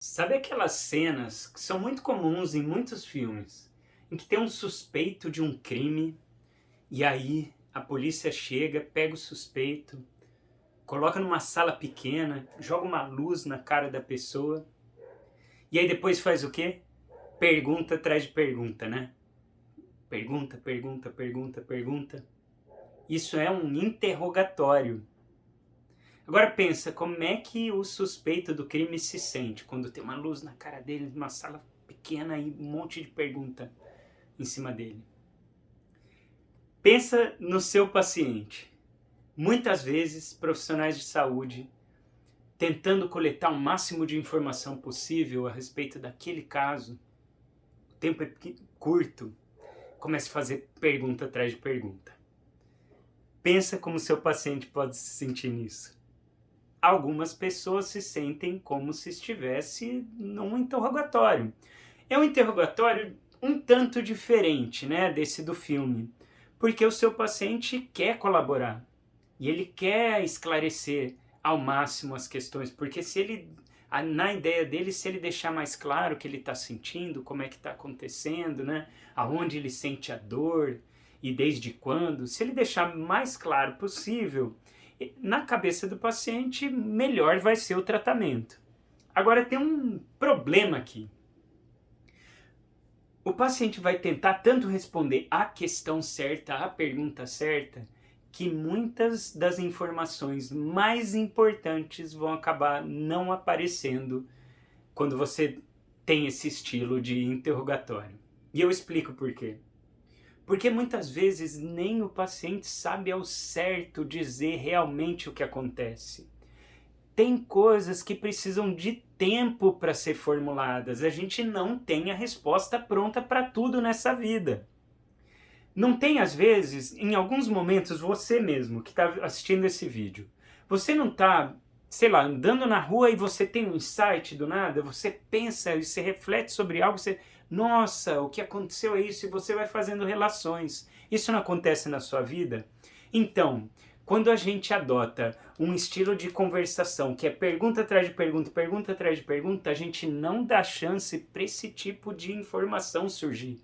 Sabe aquelas cenas que são muito comuns em muitos filmes, em que tem um suspeito de um crime e aí a polícia chega, pega o suspeito, coloca numa sala pequena, joga uma luz na cara da pessoa e aí depois faz o quê? Pergunta atrás de pergunta, né? Pergunta, pergunta, pergunta, pergunta. Isso é um interrogatório. Agora pensa, como é que o suspeito do crime se sente quando tem uma luz na cara dele, numa sala pequena e um monte de pergunta em cima dele? Pensa no seu paciente. Muitas vezes, profissionais de saúde, tentando coletar o máximo de informação possível a respeito daquele caso, o tempo é curto, começa a fazer pergunta atrás de pergunta. Pensa como seu paciente pode se sentir nisso. Algumas pessoas se sentem como se estivesse num interrogatório. É um interrogatório um tanto diferente, né, desse do filme, porque o seu paciente quer colaborar e ele quer esclarecer ao máximo as questões, porque se ele, na ideia dele, se ele deixar mais claro o que ele está sentindo, como é que está acontecendo, né, aonde ele sente a dor e desde quando, se ele deixar mais claro possível, na cabeça do paciente, melhor vai ser o tratamento. Agora tem um problema aqui. O paciente vai tentar tanto responder a questão certa, a pergunta certa, que muitas das informações mais importantes vão acabar não aparecendo quando você tem esse estilo de interrogatório. E eu explico por quê. Porque muitas vezes nem o paciente sabe ao certo dizer realmente o que acontece. Tem coisas que precisam de tempo para ser formuladas. A gente não tem a resposta pronta para tudo nessa vida. Não tem, às vezes, em alguns momentos, você mesmo que está assistindo esse vídeo, você não está, sei lá, andando na rua e você tem um insight do nada, você pensa e você reflete sobre algo, você, nossa, o que aconteceu é isso, e você vai fazendo relações. Isso não acontece na sua vida? Então, quando a gente adota um estilo de conversação que é pergunta atrás de pergunta, pergunta atrás de pergunta, a gente não dá chance para esse tipo de informação surgir.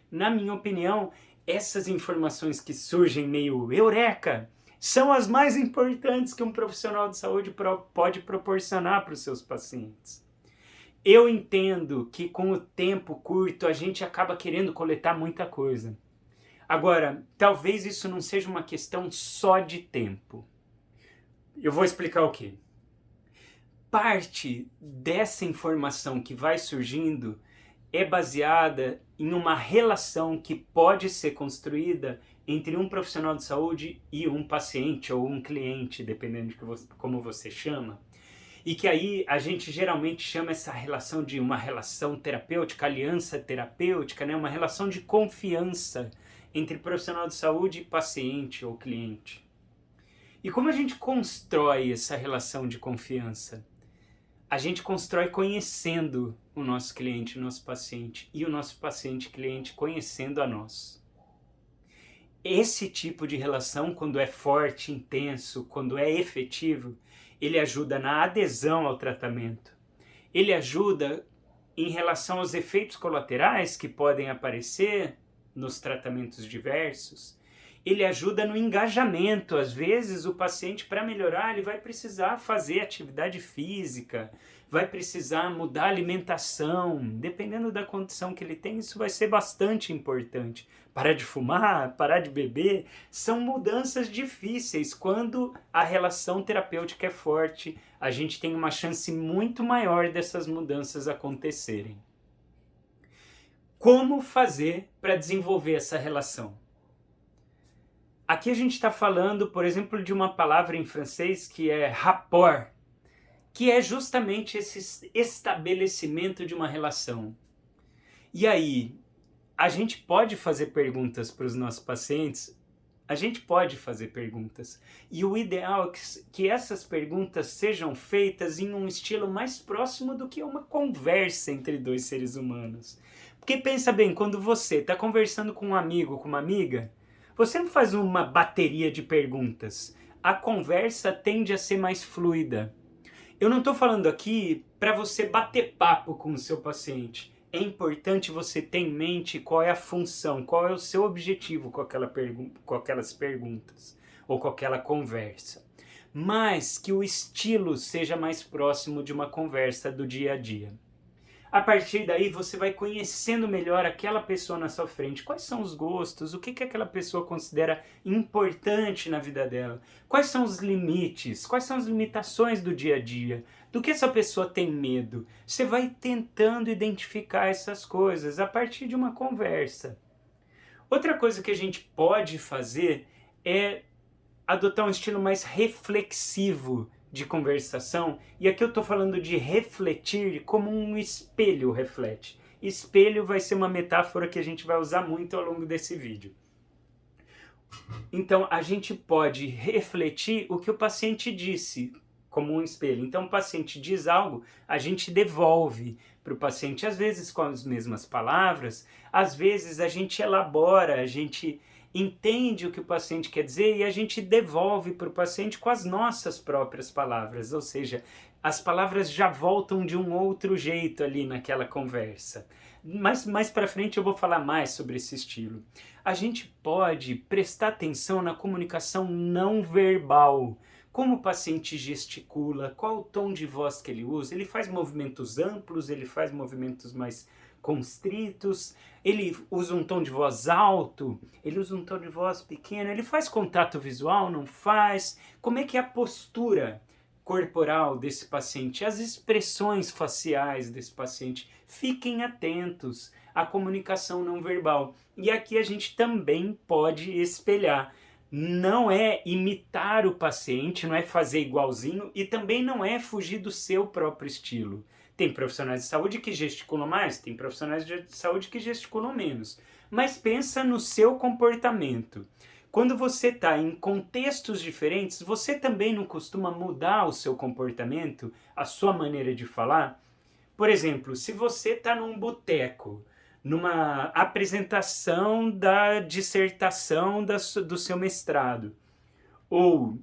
Na minha opinião, essas informações que surgem meio eureka são as mais importantes que um profissional de saúde pode proporcionar para os seus pacientes. Eu entendo que com o tempo curto a gente acaba querendo coletar muita coisa. Agora, talvez isso não seja uma questão só de tempo. Eu vou explicar o quê. Parte dessa informação que vai surgindo é baseada em uma relação que pode ser construída entre um profissional de saúde e um paciente ou um cliente, dependendo de como você chama. E que aí a gente geralmente chama essa relação de uma relação terapêutica, aliança terapêutica, né? Uma relação de confiança entre profissional de saúde e paciente ou cliente. E como a gente constrói essa relação de confiança? A gente constrói conhecendo o nosso cliente, o nosso paciente, e o nosso paciente cliente conhecendo a nós. Esse tipo de relação, quando é forte, intenso, quando é efetivo, ele ajuda na adesão ao tratamento. Ele ajuda em relação aos efeitos colaterais que podem aparecer nos tratamentos diversos. Ele ajuda no engajamento. Às vezes o paciente, para melhorar, ele vai precisar fazer atividade física, vai precisar mudar a alimentação. Dependendo da condição que ele tem, isso vai ser bastante importante. Parar de fumar, parar de beber, são mudanças difíceis. Quando a relação terapêutica é forte, a gente tem uma chance muito maior dessas mudanças acontecerem. Como fazer para desenvolver essa relação? Aqui a gente está falando, por exemplo, de uma palavra em francês que é rapport, que é justamente esse estabelecimento de uma relação. E aí, a gente pode fazer perguntas para os nossos pacientes? A gente pode fazer perguntas. E o ideal é que essas perguntas sejam feitas em um estilo mais próximo do que uma conversa entre dois seres humanos. Porque pensa bem, quando você está conversando com um amigo, com uma amiga, você não faz uma bateria de perguntas. A conversa tende a ser mais fluida. Eu não estou falando aqui para você bater papo com o seu paciente. É importante você ter em mente qual é a função, qual é o seu objetivo com com aquelas perguntas ou com aquela conversa. Mas que o estilo seja mais próximo de uma conversa do dia a dia. A partir daí você vai conhecendo melhor aquela pessoa na sua frente. Quais são os gostos? O que aquela pessoa considera importante na vida dela? Quais são os limites? Quais são as limitações do dia a dia? Do que essa pessoa tem medo? Você vai tentando identificar essas coisas a partir de uma conversa. Outra coisa que a gente pode fazer é adotar um estilo mais reflexivo de conversação, e aqui eu estou falando de refletir como um espelho reflete. Espelho vai ser uma metáfora que a gente vai usar muito ao longo desse vídeo. Então, a gente pode refletir o que o paciente disse como um espelho. Então, o paciente diz algo, a gente devolve para o paciente, às vezes com as mesmas palavras, às vezes a gente elabora, a gente entende o que o paciente quer dizer e a gente devolve para o paciente com as nossas próprias palavras, ou seja, as palavras já voltam de um outro jeito ali naquela conversa. Mas mais para frente eu vou falar mais sobre esse estilo. A gente pode prestar atenção na comunicação não verbal. Como o paciente gesticula, qual o tom de voz que ele usa, ele faz movimentos amplos, ele faz movimentos mais constritos, ele usa um tom de voz alto, ele usa um tom de voz pequeno, ele faz contato visual, não faz? Como é que é a postura corporal desse paciente, as expressões faciais desse paciente? Fiquem atentos à comunicação não verbal. E aqui a gente também pode espelhar. Não é imitar o paciente, não é fazer igualzinho e também não é fugir do seu próprio estilo. Tem profissionais de saúde que gesticulam mais, tem profissionais de saúde que gesticulam menos. Mas pensa no seu comportamento. Quando você está em contextos diferentes, você também não costuma mudar o seu comportamento, a sua maneira de falar? Por exemplo, se você está num boteco, numa apresentação da dissertação do seu mestrado, ou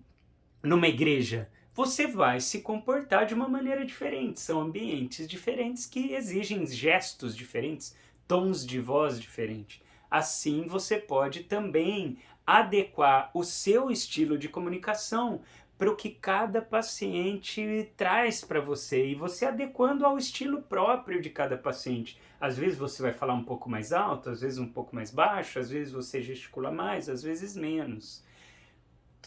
numa igreja, você vai se comportar de uma maneira diferente. São ambientes diferentes que exigem gestos diferentes, tons de voz diferentes. Assim, você pode também adequar o seu estilo de comunicação para o que cada paciente traz para você e você adequando ao estilo próprio de cada paciente. Às vezes você vai falar um pouco mais alto, às vezes um pouco mais baixo, às vezes você gesticula mais, às vezes menos.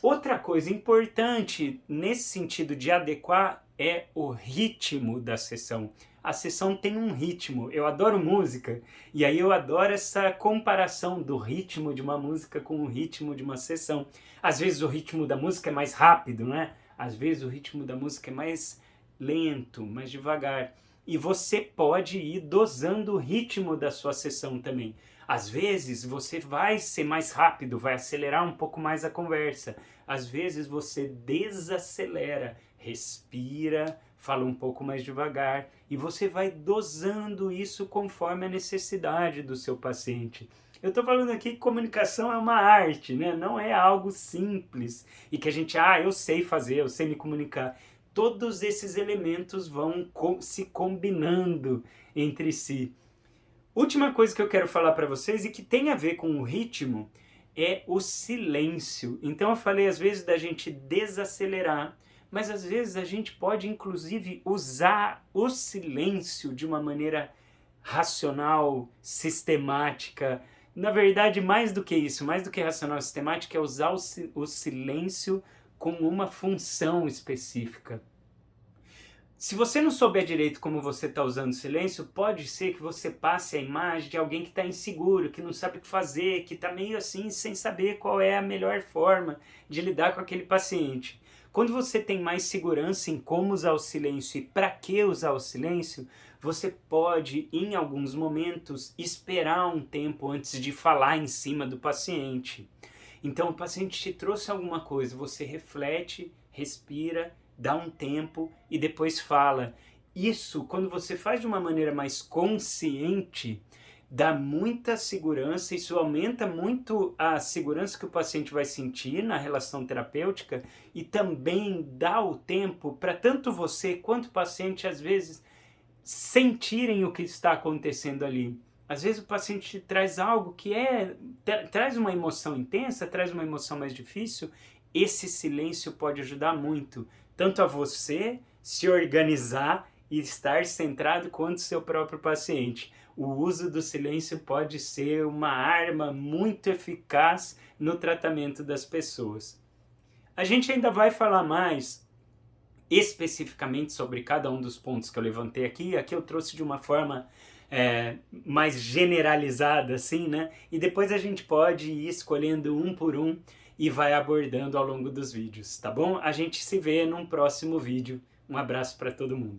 Outra coisa importante nesse sentido de adequar é o ritmo da sessão. A sessão tem um ritmo. Eu adoro música e aí eu adoro essa comparação do ritmo de uma música com o ritmo de uma sessão. Às vezes o ritmo da música é mais rápido, não é? Às vezes o ritmo da música é mais lento, mais devagar. E você pode ir dosando o ritmo da sua sessão também. Às vezes você vai ser mais rápido, vai acelerar um pouco mais a conversa. Às vezes você desacelera, respira, fala um pouco mais devagar e você vai dosando isso conforme a necessidade do seu paciente. Eu estou falando aqui que comunicação é uma arte, né? Não é algo simples e que a gente, eu sei fazer, eu sei me comunicar. Todos esses elementos vão se combinando entre si. Última coisa que eu quero falar para vocês e que tem a ver com o ritmo é o silêncio. Então eu falei às vezes da gente desacelerar, mas às vezes a gente pode inclusive usar o silêncio de uma maneira racional, sistemática. Na verdade, mais do que isso, mais do que racional e sistemática, é usar o silêncio com uma função específica. Se você não souber direito como você está usando silêncio, pode ser que você passe a imagem de alguém que está inseguro, que não sabe o que fazer, que está meio assim sem saber qual é a melhor forma de lidar com aquele paciente. Quando você tem mais segurança em como usar o silêncio e para que usar o silêncio, você pode, em alguns momentos, esperar um tempo antes de falar em cima do paciente. Então, o paciente te trouxe alguma coisa, você reflete, respira, dá um tempo e depois fala. Isso, quando você faz de uma maneira mais consciente, dá muita segurança, isso aumenta muito a segurança que o paciente vai sentir na relação terapêutica e também dá o tempo para tanto você quanto o paciente, às vezes, sentirem o que está acontecendo ali. Às vezes o paciente traz algo que traz uma emoção intensa, traz uma emoção mais difícil, esse silêncio pode ajudar muito, tanto a você se organizar e estar centrado quanto o seu próprio paciente. O uso do silêncio pode ser uma arma muito eficaz no tratamento das pessoas. A gente ainda vai falar mais especificamente sobre cada um dos pontos que eu levantei aqui. Aqui eu trouxe de uma forma mais generalizada, assim, né? E depois a gente pode ir escolhendo um por um e vai abordando ao longo dos vídeos, tá bom? A gente se vê num próximo vídeo. Um abraço para todo mundo.